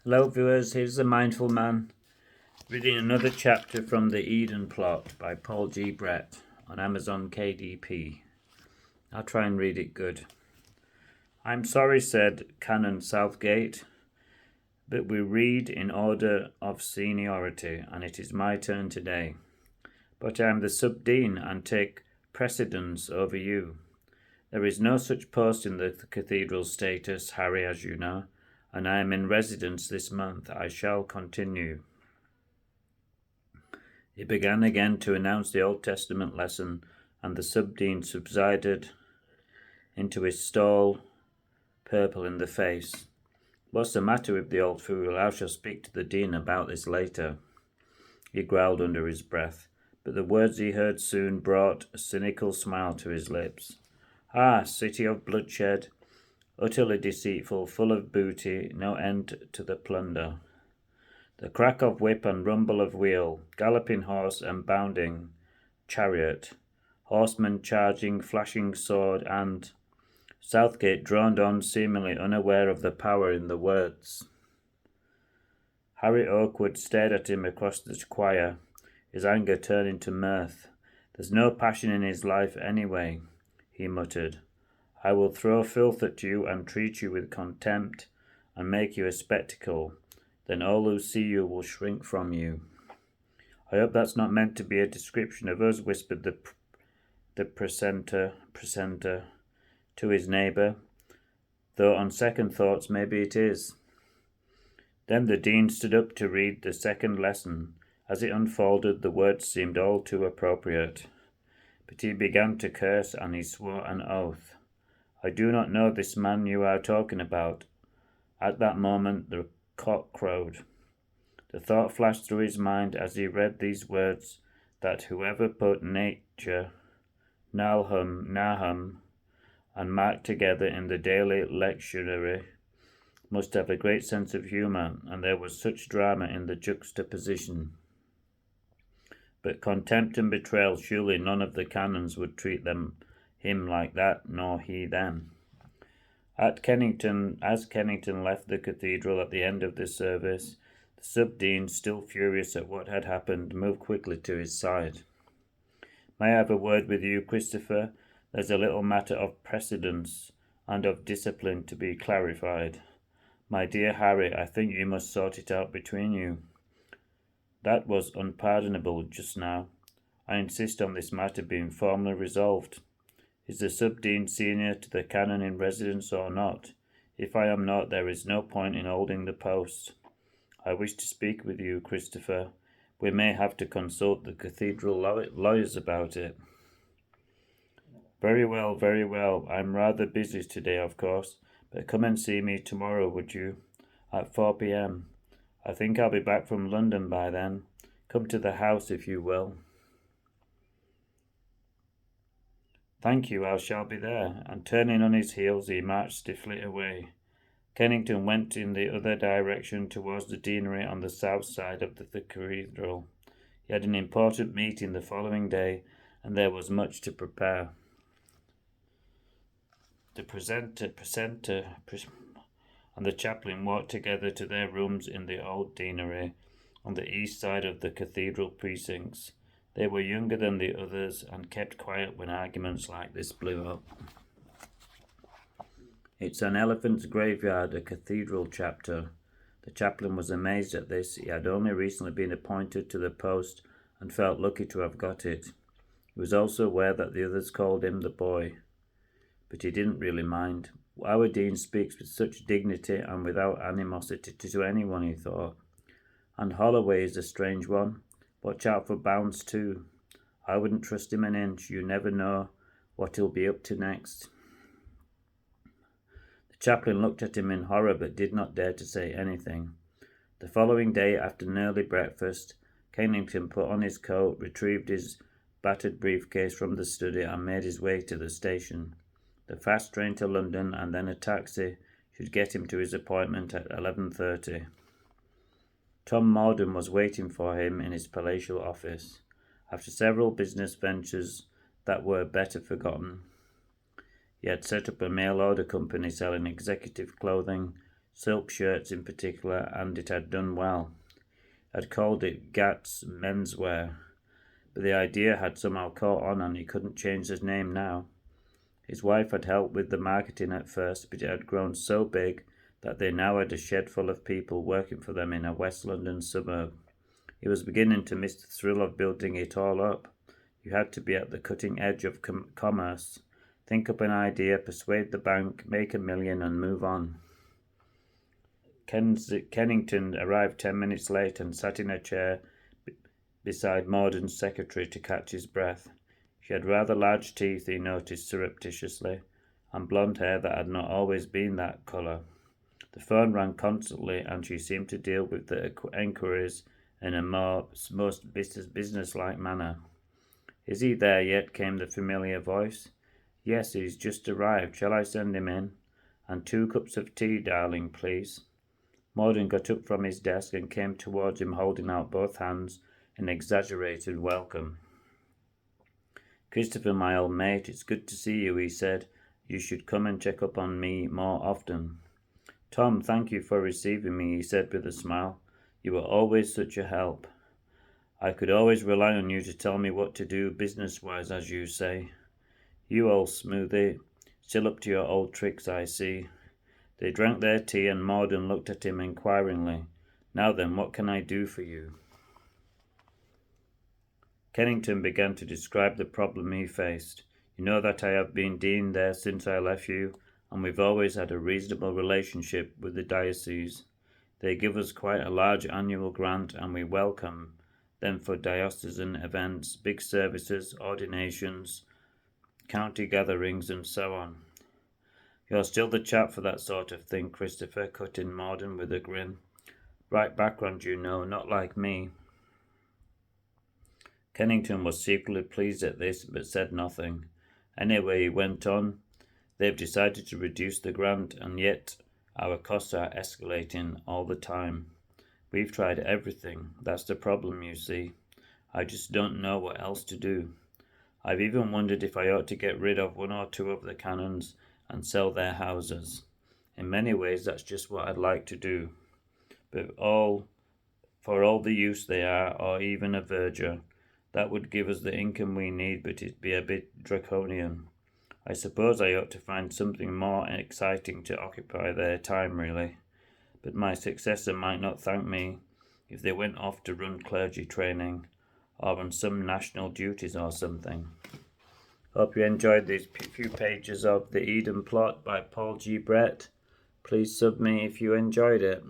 Hello, viewers. Here's the Mindful Man reading another chapter from The Eden Plot by Paul G. Brett on Amazon KDP. I'll try and read it good. I'm sorry, said Canon Southgate, but we read in order of seniority, and it is my turn today. But I am the sub-dean and take precedence over you. There is no such post in the cathedral status, Harry, as you know, and I am in residence this month. I shall continue. He began again to announce the Old Testament lesson, and the sub-dean subsided into his stall, purple in the face. What's the matter with the old fool? I shall speak to the dean about this later, he growled under his breath, but the words he heard soon brought a cynical smile to his lips. Ah, city of bloodshed, utterly deceitful, full of booty, no end to the plunder. The crack of whip and rumble of wheel, galloping horse and bounding chariot, horseman charging, flashing sword, and Southgate droned on, seemingly unaware of the power in the words. Harry Oakwood stared at him across the choir, his anger turning to mirth. There's no passion in his life anyway, he muttered. I will throw filth at you and treat you with contempt and make you a spectacle. Then all who see you will shrink from you. I hope that's not meant to be a description of us, whispered the precentor to his neighbour, though on second thoughts maybe it is. Then the dean stood up to read the second lesson. As it unfolded, the words seemed all too appropriate. But he began to curse, and he swore an oath. I do not know this man you are talking about. At that moment the cock crowed. The thought flashed through his mind as he read these words that whoever put nature, Nahum, and Mark together in the daily lectionary must have a great sense of humour, and there was such drama in the juxtaposition. But contempt and betrayal, surely none of the canons would treat him like that, nor he them. As Kennington left the cathedral at the end of the service, the sub-dean, still furious at what had happened, moved quickly to his side. May I have a word with you, Christopher? There's a little matter of precedence and of discipline to be clarified. My dear Harry, I think you must sort it out between you. That was unpardonable just now. I insist on this matter being formally resolved. Is the sub-dean senior to the canon in residence or not? If I am not, there is no point in holding the post. I wish to speak with you, Christopher. We may have to consult the cathedral lawyers about it. Very well, very well. I'm rather busy today, of course, but come and see me tomorrow, would you? At 4 p.m. I think I'll be back from London by then. Come to the house if you will. Thank you, I shall be there. And turning on his heels, he marched stiffly away. Kennington went in the other direction towards the deanery on the south side of the cathedral. He had an important meeting the following day, and there was much to prepare. The presenter and the chaplain walked together to their rooms in the old deanery on the east side of the cathedral precincts. They were younger than the others and kept quiet when arguments like this blew up. It's an elephant's graveyard, a cathedral chapter. The chaplain was amazed at this. He had only recently been appointed to the post and felt lucky to have got it. He was also aware that the others called him the boy, but he didn't really mind. Our dean speaks with such dignity and without animosity to anyone, he thought. And Holloway is a strange one. Watch out for Bounds too. I wouldn't trust him an inch. You never know what he'll be up to next. The chaplain looked at him in horror but did not dare to say anything. The following day, after an early breakfast, Kennington put on his coat, retrieved his battered briefcase from the study and made his way to the station. The fast train to London and then a taxi should get him to his appointment at 11:30. Tom Morden was waiting for him in his palatial office. After several business ventures that were better forgotten, he had set up a mail order company selling executive clothing, silk shirts in particular, and it had done well. I'd called it Gat's Menswear, but the idea had somehow caught on and he couldn't change his name now. His wife had helped with the marketing at first, but it had grown so big that they now had a shed full of people working for them in a West London suburb. He was beginning to miss the thrill of building it all up. You had to be at the cutting edge of commerce. Think up an idea, persuade the bank, make $1 million and move on. Kennington arrived 10 minutes late and sat in a chair beside Mordaunt's secretary to catch his breath. She had rather large teeth, he noticed surreptitiously, and blonde hair that had not always been that colour. The phone rang constantly, and she seemed to deal with the enquiries in a most business-like manner. "Is he there yet?" came the familiar voice. "Yes, he's just arrived. Shall I send him in?" "And 2 cups of tea, darling, please." Mordaunt got up from his desk and came towards him, holding out both hands in exaggerated welcome. "Christopher, my old mate, it's good to see you," he said. "You should come and check up on me more often." "Tom, thank you for receiving me," he said with a smile. "You were always such a help. I could always rely on you to tell me what to do business-wise, as you say. You old smoothie, still up to your old tricks, I see." They drank their tea and Mordaunt looked at him inquiringly. "Now then, what can I do for you?" Kennington began to describe the problem he faced. "You know that I have been dean there since I left you, and we've always had a reasonable relationship with the diocese. They give us quite a large annual grant, and we welcome them for diocesan events, big services, ordinations, county gatherings, and so on." "You're still the chap for that sort of thing, Christopher," cut in Mordaunt with a grin. "Right background, you know, not like me." Kennington was secretly pleased at this, but said nothing. "Anyway," he went on, "they've decided to reduce the grant, and yet our costs are escalating all the time. We've tried everything. That's the problem, you see. I just don't know what else to do. I've even wondered if I ought to get rid of 1 or 2 of the canons and sell their houses. In many ways that's just what I'd like to do. But for all the use they are, or even a verger, that would give us the income we need, but it'd be a bit draconian. I suppose I ought to find something more exciting to occupy their time, really. But my successor might not thank me if they went off to run clergy training, or on some national duties or something." Hope you enjoyed these few pages of The Eden Plot by Paul G. Brett. Please sub me if you enjoyed it.